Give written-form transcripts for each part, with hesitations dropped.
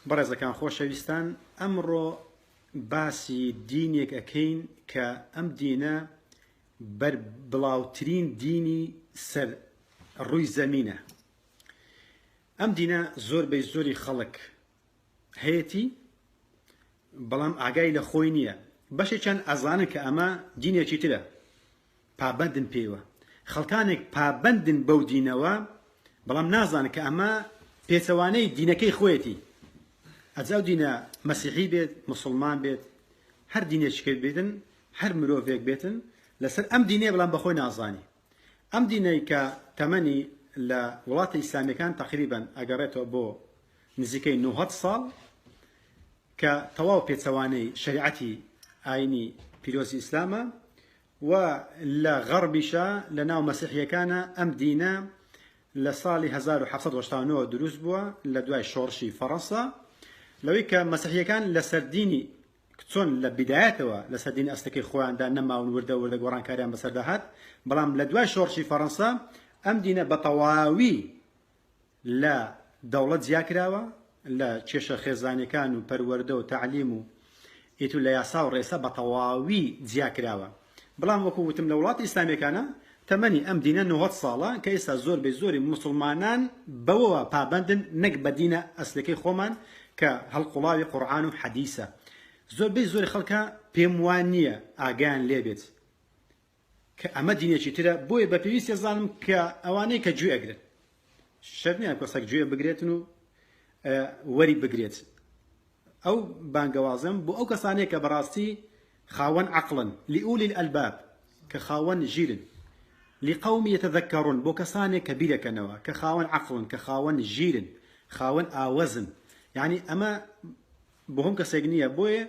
بەڕێزەکان خۆشەویستان ئەمڕۆ باسی دینێک ئەکەین کە ئەم دینە بەڵاوترین دینی سەر ڕووی زەمینە. ئەم دینە زۆربەی زۆری خەڵک هەیەی بەڵام ئاگای لە خۆی نییە. بەشێکیان ئەزانن کە ئەمە دینێکی ترە، پابەندن پێوە. خەڵکانێک پابەندن بەو دینەوە بەڵام نازانن کە ئەمە پێچەوانەی دینەکەی خۆیەتی. ئەجاو دینە مەسیحی بێت، موسڵمان بێت، هەر دینێکێک بێتن، هەر مرۆڤێک بێتن لەسەر ئەم دینێ بەڵام بەخۆی نازانی. ئەم دینەی کە تەمەنی لە وڵاتە ئیسلامیەکان تقریباً ئەگەڕێتەوە بۆ نزیکەی 900 ساڵ کە تەواو پێچەوانەی شریعەتی ئاینی پیرۆزی ئیسلامە و لە غەربیشە لە ناو مەسیحیەکانە ئەم دینە لە ساڵی 1789 دروست بووە لە دوای شۆڕشی فەڕەنسا، لەوەی کە مەسیحیەکان لەسەر دینی چۆن لە بیدایەتەوە لەسەر دینی ئەستەکەی خۆیاندا نەماون وردە گۆڕانکاریان بەسەرداهات، بەڵام لە دوای شۆڕشی فەڕەنسا ئەم دینە بە تەواوی لە دەوڵەت جیاکراوە، لە کێشە خێزانەکان و پەروەردە و تەعلیم و ئیتر لە یاسا و ڕێسە بە تەواوی جیاکراوە. بەڵام وەکو وتم لە وڵاتی ئیسلامیەکانە تەمەنی ئەم دینە 900 ساڵە کە ئێستا زۆربەی زۆری موسڵمانان بەوەوە پابەندن، نەک بە دینە ئەسلەکەی خۆمان کە هەڵقوڵاوی قورئان و حەدیسە. زۆربەی زۆری خەڵکە پێم وان نییە ئاگیان لێبێت کە ئەمە دینێکی ترە، بۆیە بە پێویستە زانم کە ئەوانەی کە گوێ ئەگرن شەرت نییە کەسێک گوێ بگرێتن و وەری بگرێت. ئەو بانگەوازم بۆ ئەو کەسانەیە کە بەڕاستی خاوەن عەقڵن، لئولی الئەلباب، کە خاوەن ژیرن، لقوم يتذكرون، بۆ کەسانێک کە بیرەکەنەوە کە خاوەن عەقڵن، کە خاوەن ژیرن، خاوەن ئاوەزن. یعنی ئەمە بۆ هەم کەسێک نییە. بۆیە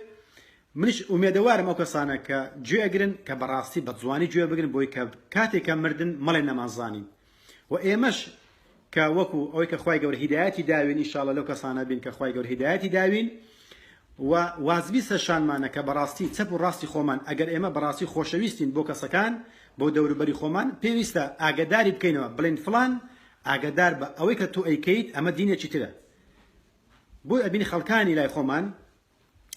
منش ئومێدەوارم ئەو کەسانە کە گوێ ئەگرن کە بەڕاستی بە جوانی گوێ بگرن، بۆی کە کاتێک کە مردن مەڵێ نەمازانین. و ئێمەش کە وەکو ئەوەی کە خوای گەورە هیدایەتی داوین، ئینشاءڵڵا لەو کەسانە بین کە خوای گەورە هیدایەتی داوین و واجبی سەرشانمانە کە بەڕاستی چەپ و ڕاستی خۆمان ئەگەر ئێمە بەڕاستی خۆشەویستین بۆ کەسەکان بۆ دەوروبەری خۆمان پێویستە ئاگداری بکەینەوە، بڵێن فلان ئاگدار بە ئەوەی کە تۆ ئەیکەیت ئەمە دینێکی ترە. بۆی ئەبینی خەڵکانی لای خۆمان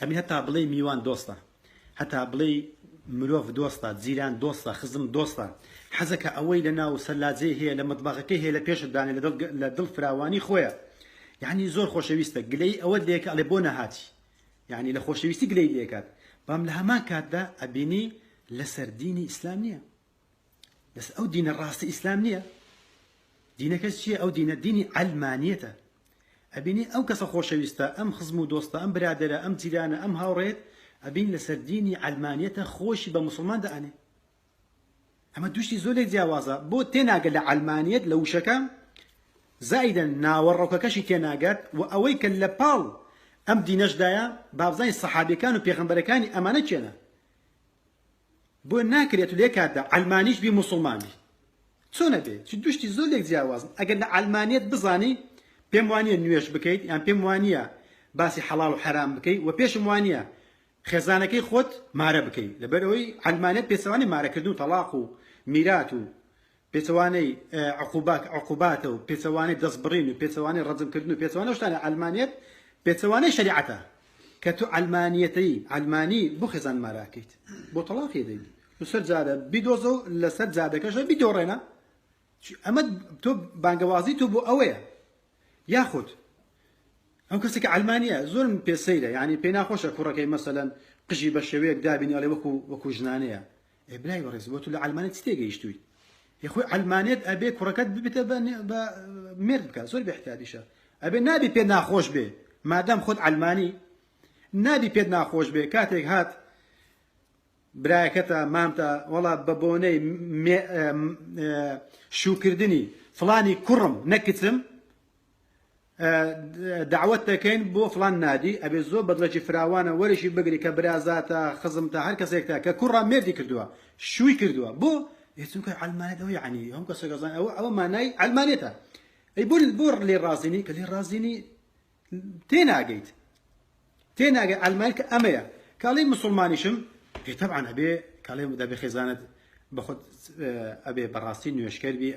ئەبین هەتا بڵێ میوان دۆستە، هەتا بڵێ مرۆڤ دۆستە، جیران دۆستە، خزم دۆستە، حەزەکە ئەوەی لە ناو سەلاجێ هەیە، لە مەطبەخەکەی هەیە، لە پێشت دانێ لە دڵ فراوانی خۆیە. یعنی زۆر خۆشەویستە گلەی ئەوە لێکە ئەڵێ بۆ نەهاتی، یعنی لە خۆشەویستی گلەی لێکات. بەڵام لە هەمان کاتدا ئەبینی لەسەر دینی ئیسلام نییە، لەسەر ئەو دینە ڕاستی ئیسلام نییە. دینەکەس چییە؟ ئەو دینە دینی عەلمانیەتە. ئەبینی ئەو کەسە خۆشەویستە، ئەم خزم و دۆستە، ئەم برادەرە، ئەم جیرانە، ئەم هاوڕێت، ئەبین لەسەر دینی عەلمانیەتە خۆشی بە موسڵمان دەئانێ. ئەمە دوشتی زۆرێک جیاوازە، بۆ تێناگەت لە عەلمانیەت لە وشەکە، زائیدەن ناوەڕۆکەکەشی تێناگات و ئەوەی کە لە پاڵ ئەم دینەشدایە بابزانی سەحابەکان و پێغەمبەرەکانی ئەمانە چێنە. بۆ ناکرێت و لێ کاتدا عەلمانیش بی موسڵمان بی. چۆنە بێ؟ چ دوشتی زۆرێک جیاوازن. ئەگەر لە عەلمانیەت بزانی پێم وانییە نوێش بکەیت، یان پێم وانییە باسی حەڵاڵ و حەرام بکەیت، و پێشم وانییە خێزانەکەی خۆت مارە بکەیت، لەبەرەوەی عەلمانیەت پێچەوانەی مارەکردن و تەلاق و میرات و پێچەوانەی عقوباتە و پێچەوانەی دەستبڕین و پێچەوانەی ڕەجمکردن و پێچەوانە شتانە عەلمانیەت پێچەوانەی شەریعەتە کە تۆ عەلمانیەتی عەلمانی بۆ خێزان ماراکەیت، بۆ تەلاقی دەیت لەسەر جادە بیدۆزە و لەسەر جادەکەشە بیدۆڕێنە. ئەمە تۆ بانگەوازی تۆ بۆ ئەوەیە. یاخود ئەو کەسێک عەلمانیە زۆرم پێسەیرە، یعنی پێی ناخۆشە کوڕەکەی مەسەلەن قژی بە شێوەیەک دابینی ئەڵێ وەکو ژنانەیە. ئێ برای بەڕێز بۆ تۆ لە عەلمانیەت چ تێگەیشتووی؟ یەخۆی عەلمانیەت ئەبێ کوڕەکەت ببێتە بە مێرد بکات، زۆر بێحتیاطیشە. ئەبێ نابی پێت ناخۆش بێ، مادام خۆت عەلمانی نابی پێت ناخۆش بێ، کاتێک هات برایەکەتە مامتە وەڵا بە بۆنەی شوکردنی فلانی کوڕم نەکچم دعوت دەکەین بۆ فلان نادی، ئەبێ زۆر بەدڵێکی فراوانە وەرشی بگری کە برازاتە خزمتە هەر کەسێکتە کە کوڕە مێردی کردووە شووی کردووە بۆ چونکە عەلمانیەت ئەوە، یعنی هەم کەسێک ئەزان ئەوە مانای عەلمانیەتە. ئەی بۆ لێ ڕازینی کە لێ ڕازینی تێناگەیت عەلمانیەت کە ئەمەیە. کاڵی موسڵمانیشم طبعا ئەبێ کاڵێ دەبێ خێزانت بەخۆت ئەبێ بەڕاستی نوێشکەر بی،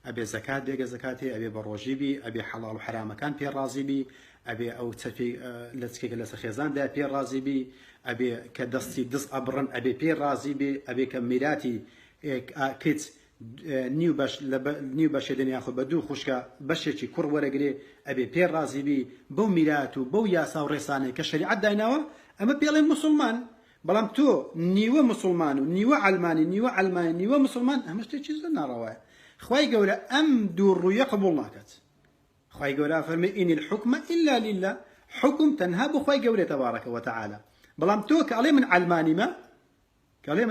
ئەبێ زەکات بێگە زەکاتی، ئەبێ بە ڕۆژی بی، ئەبێ حەڵاڵ و حرامەکان پێ ڕازی بی، أبي أو تفي لسكيك لس خيزان ده بير رازي بي أبي كدستي دس أبرن أبي بير رازي بي أبي كميلاتي كيت نيو باش يدني ياخذ بدو خشكا بشيتي كور ورقلي أبي بير رازي بي بو ميلاتو بو ياسا ورساني كشريعة دايناوا أما بيلي مسلمان بلام تو نيوه مسلمان نيوه علماني نيوه مسلمان همش تيجي زنا رواية خواي قولا أم دور رؤيا قبول ناكت خواي قولا فرمي إن الحكم إلا لله حكم تنهب خواي قولا تبارك وتعالى بلام تو كعلي من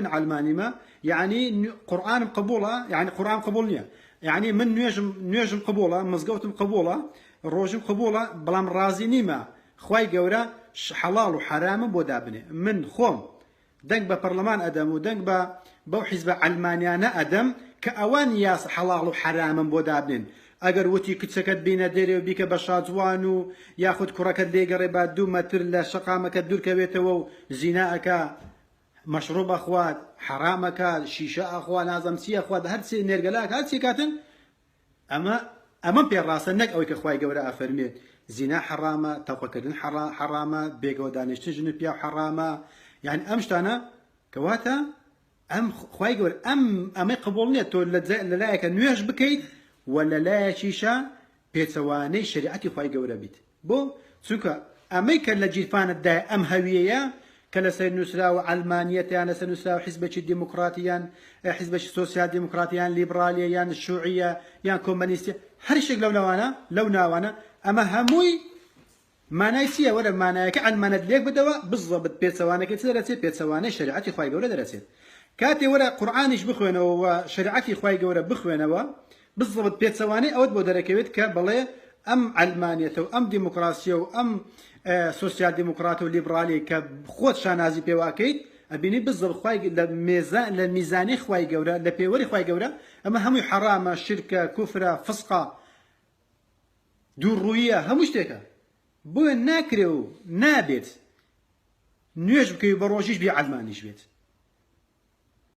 علماني ما يعني قرآن قبوله يعني قرآن قبولنيا يعني من نيجم قبوله مزقوت قبوله الروجم قبوله بلام رازي نيما خواي قولا حلال وحرام بودابني من خوم دنگ ببرلمان أدم ودنگ بو حزب علمانيانا أدم كأوان ياس حلال وحرام بودابنين أجر وتي كتسكت بين ديري وبيك بشاطوانو ياخد كركت ليقري بعد 2 متر لا شقامك الدور كبيتو زناءك مشروب أخوات حرامك شيشة أخوات نازم سي أخوات هرسي نرجلاك هرسي كاتن أما بيراسنك أو كخواي جورا أفرميت زنا حرامة توقكدن حرامة بيجو دانش تجن بيا حرامة يعني أمشتانا كواتا أم خواي جور أم قبولني تو لا نيوش بكيد ولا لا شيشة بيتسواني شريعتي خواي جورا بيت بو سوكا أميك اللجيفان الدا أم هوية كلا سنسلاو علمانية سنسلاو حزبك الديمقراطيان حزبك السوسيال ديمقراطيان ليبراليان الشيوعية يان كومونيستية هر شيء لو ناوانا أما هموي ما نايسيا ولا ما نايك عن ما ندليك بدوا بالضبط بيت سوانا كتير بيت سوانا شريعتي خواي ولا درسيت كاتي ولا قرآنش بخوينا وشريعتي خواي ولا بخوينا بالضبط بيت سوانا أود بدركبت كبلي أم علمانية أم ديمقراطية أم سوسيال ديمقراطية وليبرالية كخوت شانازي بيواكيد أبيني بالضبط خواي للميزاني خواي جورا لبيوري خواي جورا أما همي حرامة شركة كفرة فسقة دور روية هموش تيكا بو ناكريو نابت نيوش بكي بروجيش بي علمانيش بيت